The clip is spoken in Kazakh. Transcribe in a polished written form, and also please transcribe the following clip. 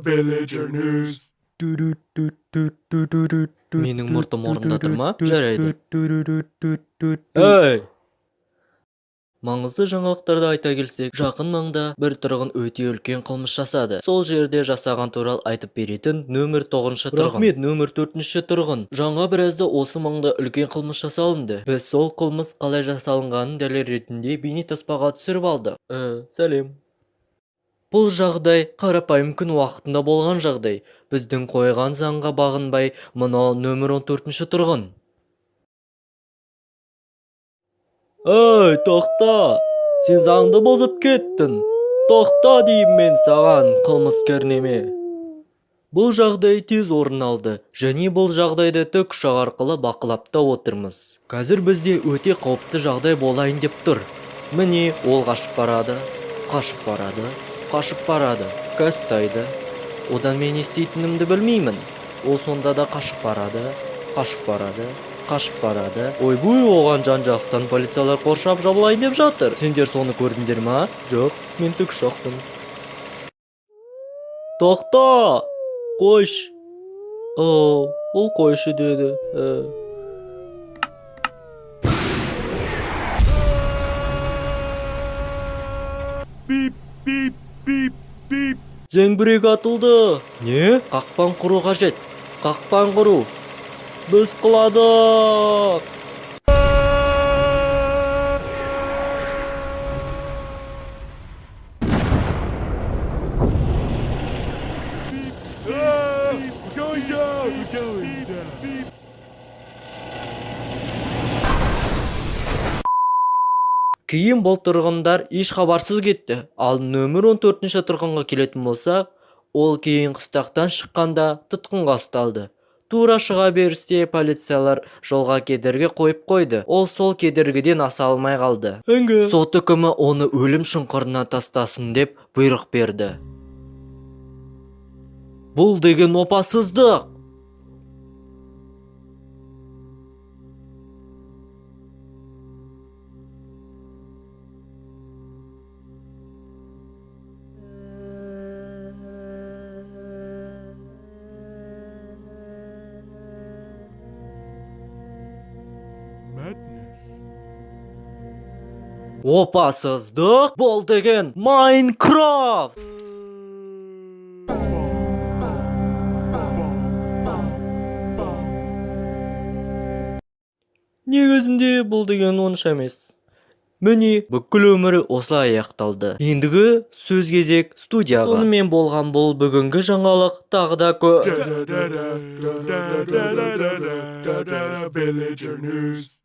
Villager News. Менің мұртым орнында ма? Жарайды. Эй! Маңызды жаңалықтарды айта келсек, жақын маңда бір тұрғын өте үлкен қылмыс жасады. Сол жерде жасаған туралы айтып беретін нөмір 9-шы тұрғын. Рахмет, нөмір 4-ші тұрғын. Жаңа біразда осы маңда үлкен қылмыс жасалынды. Біз сол қылмыс қалай жасалынғанын дәлел ретінде бейнетаспаға түсіріп алдық. Сәлем. Бұл жағдай қарапайым күн уақытында болған жағдай. Біздің қойған заңға бағынбай, мынау нөмір 14-ші тұрғын. Эй, тоқта! Сен заңды бұзып кеттің. Тоқта деймін мен саған, қылмыскер неме. Бұл жағдай тез орын алды, және бұл жағдайды тікұшақ арқылы бақылап та отырмыз. Қазір бізде өте қауіпті жағдай болайын деп тұр. Міне, ол қашып барады, қастайды. Одан мен естейтінімді білмеймін. Ол сонда да қашып барады. Ойбуй, оған жан-жақтан полициялар қоршап жабылайын деп жатыр. Сендер соны көрдіңдер ма? Жоқ, мен тікұшақпын. Тоқта! Қойш! Ол қойшы деді. Beep. Зеңбірек атылды. Не? Қақпан құру қажет. Қақпан құру. Біз қыладық. We're going down. Кейін бұл тұрғындар еш хабарсыз кетті. Ал нөмір 14-ші тұрғынға келетін болсақ, ол кейін қыстақтан шыққанда тұтқынға ұсталды. Тура шыға берісте полициялар жолға кедергі қойып қойды. Ол сол кедергіден аса алмай қалды. Сот үкімі оны өлім шұңқырына тастасын деп бұйрық берді. Бұл деген опасыздық. Опасыздық бол деген Майнкрафт. Негізінде бұл деген онша емес. Міне, бүкіл өмірі осылай аяқталды. Ендігі сөз кезек студияға. Сонымен болған бұл бүгінгі жаңалық тағы да Villager News.